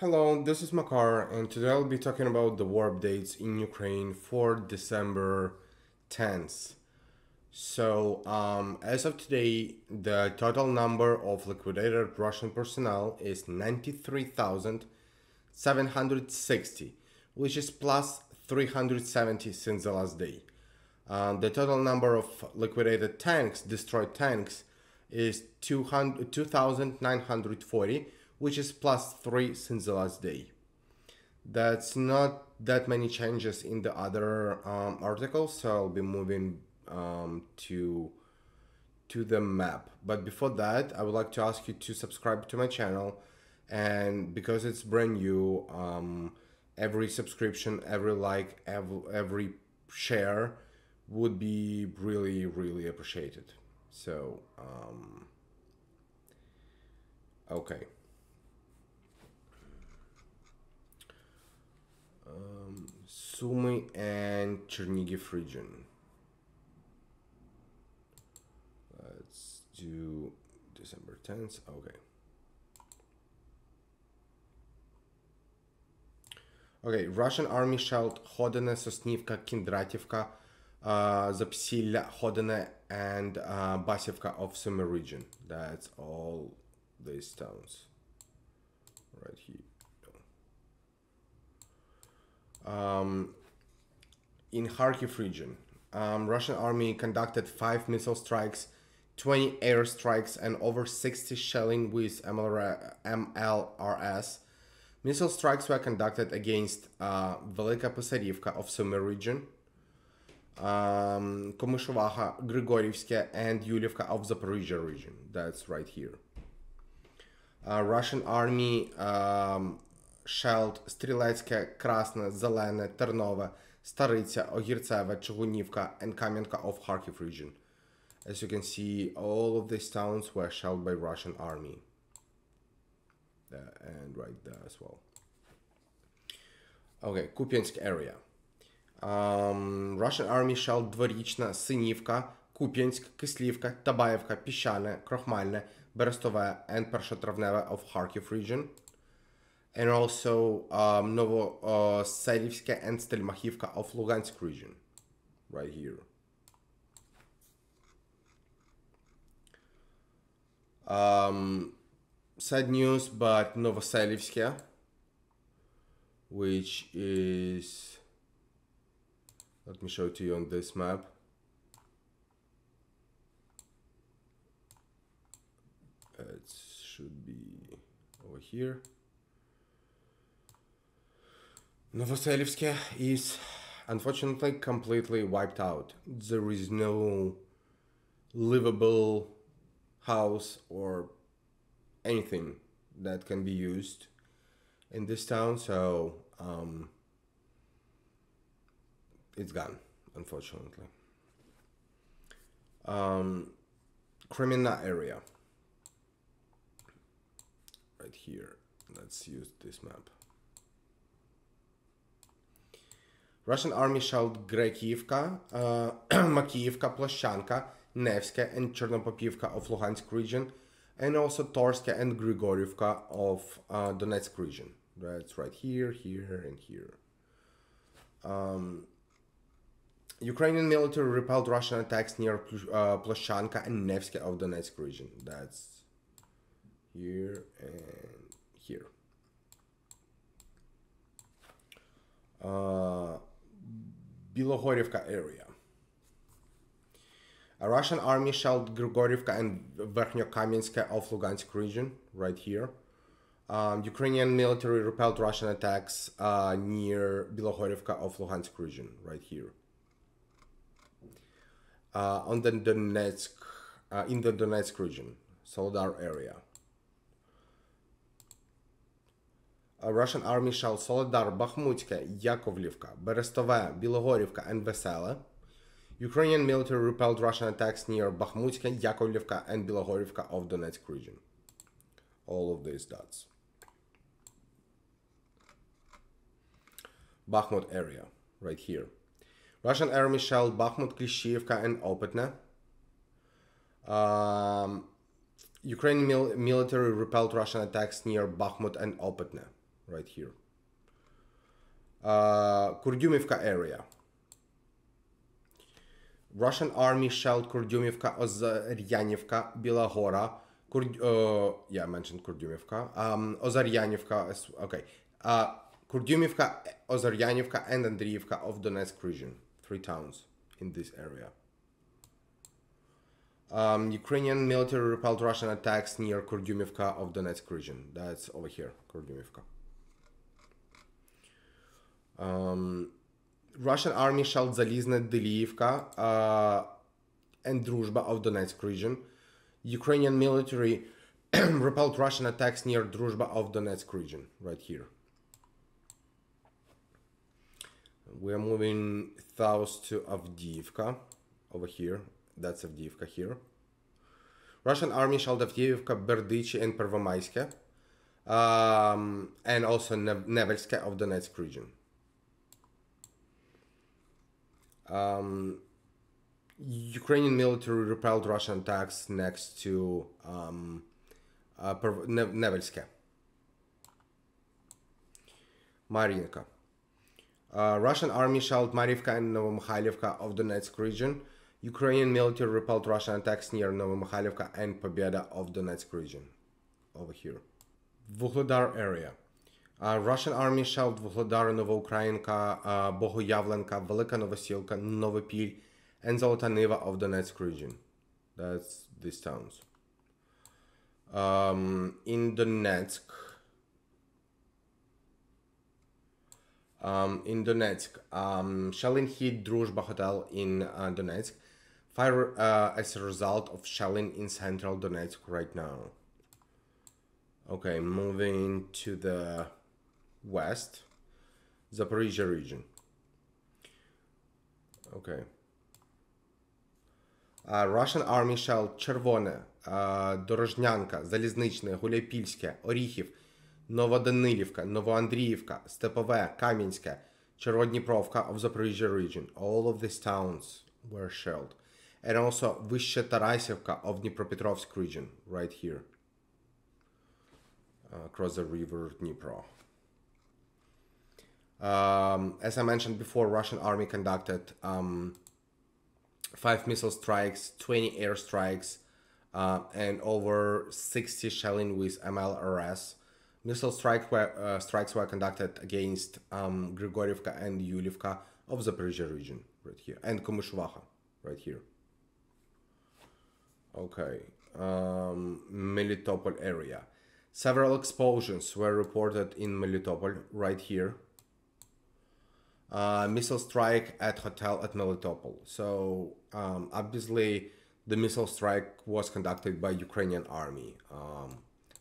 Hello, this is Makar, and today I'll be talking about the war updates in Ukraine for December 10th. As of today, the total number of liquidated Russian personnel is 93,760, which is plus 370 since the last day. The total number of liquidated tanks, destroyed tanks, is 2,940, which is plus 3 since the last day. That's not that many changes in the other articles, so I'll be moving to the map. But before that, I would like to ask you to subscribe to my channel, and because it's brand new, every subscription, every like, every share would be really appreciated. Okay. Sumy and Chernigiv region. Let's do December 10th. Okay, Russian army shelled Hodene, Sosnivka, Kindrativka, Zapsilla, Hodene, and Basivka of Sumy region. That's all these towns right here. In Kharkiv region, Russian army conducted 5 missile strikes, 20 air strikes, and over 60 shelling with MLRS. Missile strikes were conducted against Velika Posarivka of Sumy region, Komyshovaha, Grigorivske, and Yulivka of Zaporizhia region. That's right here. Russian army shelled Streletsky, Krasne, Zelene, Ternova, Staritsa, Ogirtseva, Chugunivka, and Kamenka of Kharkiv region. As you can see, all of these towns were shelled by Russian army. And right there as well. Okay, Kupiansk area. Russian army shelled Dvorichna, Sinivka, Kupiansk, Kislivka, Tabaevka, Pishane, Krokhmalne, Berestova, and Pershatrovneva of Kharkiv region. And also Novoselivska and Stelmachivka of Lugansk region, right here. Sad news, but Novoselivska, which is, let me show it to you on this map. It should be over here. Novoselivsk is unfortunately completely wiped out. There is no livable house or anything that can be used in this town, so it's gone, unfortunately. Kremina area, right here. Let's use this map. Russian army shelled Grekivka, Makiyivka, Ploshchanka, Nevska, and Chernopopivka of Luhansk region, and also Torska and Grigorivka of Donetsk region. That's right here, here, and here. Ukrainian military repelled Russian attacks near Ploshchanka and Nevska of Donetsk region. That's here and here. Bilohorivka area. A Russian army shelled Grigorivka and Verkhnyo-Kamenska of Lugansk region, right here. Ukrainian military repelled Russian attacks near Bilohorivka of Luhansk region, right here. On the Donetsk, in the Donetsk region, Soledar area. A Russian army shelled Soledar, Bakhmutska, Yakovlivka, Berestova, Bilogorivka, and Vesela. Ukrainian military repelled Russian attacks near Bakhmutska, Yakovlivka, and Bilogorivka of Donetsk region. All of these dots. Bakhmut area, right here. Russian army shelled Bakhmut, Klishchiivka, and Opetne. Ukrainian military repelled Russian attacks near Bakhmut and Opetne, right here. Kurdyumivka area. Russian army shelled Kurdyumivka, Ozaryanivka, Bilagora. Yeah, I mentioned Kurdyumivka. Ozaryanivka, okay. Kurdyumivka, Ozaryanivka, and Andriivka of Donetsk region. 3 towns in this area. Ukrainian military repelled Russian attacks near Kurdyumivka of Donetsk region. That's over here, Kurdyumivka. Russian army shelled Zalizne, Deliivka, and Druzhba of Donetsk region. Ukrainian military repelled Russian attacks near Druzhba of Donetsk region, right here. We are moving south to Avdiivka, over here. That's Avdiivka here. Russian army shelled Avdiivka, Berdychi, and Pervomayske, and also Nevelske of Donetsk region. Ukrainian military repelled Russian attacks next to Nevelske. Mariinka. Russian army shelled Mariivka and Novomykhailivka of Donetsk region. Ukrainian military repelled Russian attacks near Novomykhailivka and Pobeda of Donetsk region. Over here. Vuhledar area. Russian army shelled Vuhledar, Novoukrainka, Bogoyavlenka, Velika Novosilka, Novopil, and Zolotaniva of Donetsk region. That's these towns. In Donetsk, shelling hit Druzhba hotel in Donetsk. Fire as a result of shelling in central Donetsk right now. Okay, moving to the west, Zaporizhia region. Okay. Russian army shelled Червоне, Dorozhnyanka, Залізничне, Гуляйпільське, Оріхів, Новоданилівка, Новоандріївка, Степове, Кам'янське, Черводніпровка of Zaporizhia region. All of these towns were shelled. And also Vyshche Tarasivka of Dnipropetrovsk region, right here. Across the river Dnipro. As I mentioned before, Russian army conducted 5 missile strikes, 20 air strikes, and over 60 shelling with MLRS. Missile strikes were conducted against Grigorievka and Yulivka of Zaporizhia region, right here, and Komishvacha, right here. Okay, Melitopol area. Several explosions were reported in Melitopol, right here. Missile strike at hotel at Melitopol. So obviously the missile strike was conducted by Ukrainian army,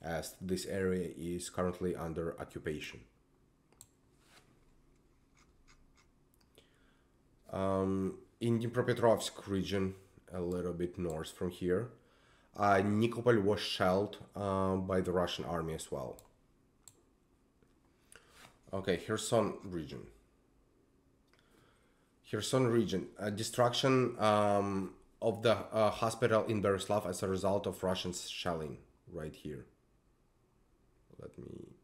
as this area is currently under occupation. In Dnipropetrovsk region, a little bit north from here, Nikopol was shelled by the Russian army as well. Okay, Kherson region. Kherson region, destruction of the hospital in Berislav as a result of Russian shelling, right here. Let me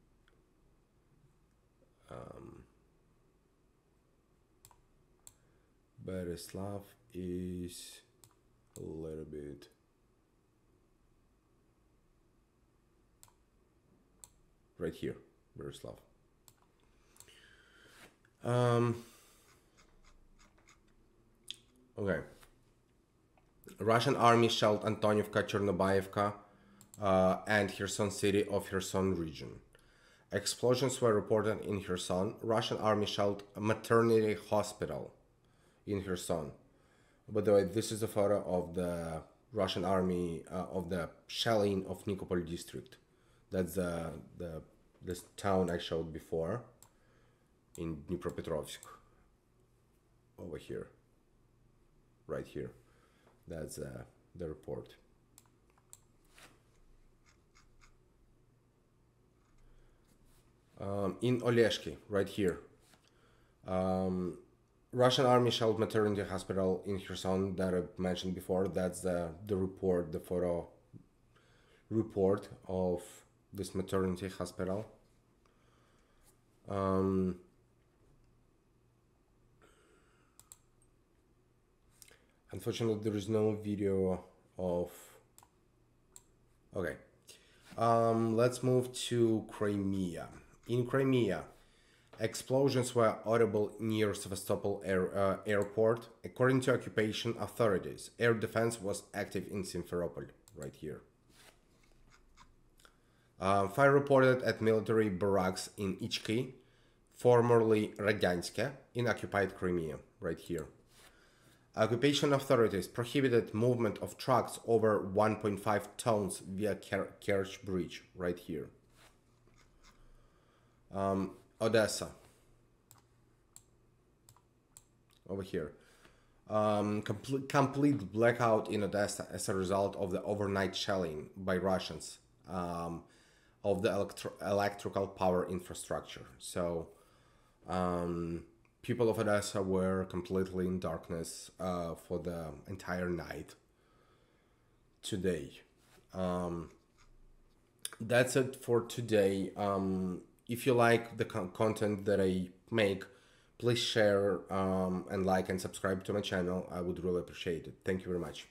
Berislav is a little bit right here, Berislav. Okay. Russian army shelled Antonivka, Chernobyevka, and Kherson city of Kherson region. Explosions were reported in Kherson. Russian army shelled a maternity hospital in Kherson. By the way, this is a photo of the Russian army of the shelling of Nikopol district. That's this town I showed before in Dnipropetrovsk. Over here. Right here. That's the report. In Oleshki, right here. Russian army shelled maternity hospital in Kherson that I mentioned before. That's the report, the photo report of this maternity hospital. Um, Unfortunately, there is no video of. Okay. Let's move to Crimea. In Crimea, explosions were audible near Sevastopol airport. According to occupation authorities, air defense was active in Simferopol, right here. Fire reported at military barracks in Ichki, formerly Radyanske, in occupied Crimea, right here. Occupation authorities prohibited movement of trucks over 1.5 tons via Kerch Bridge, right here. Odessa, over here. Complete blackout in Odessa as a result of the overnight shelling by Russians of the electrical power infrastructure. So people of Odessa were completely in darkness for the entire night today. That's it for today. If you like the content that I make, please share and like and subscribe to my channel. I would really appreciate it. Thank you very much.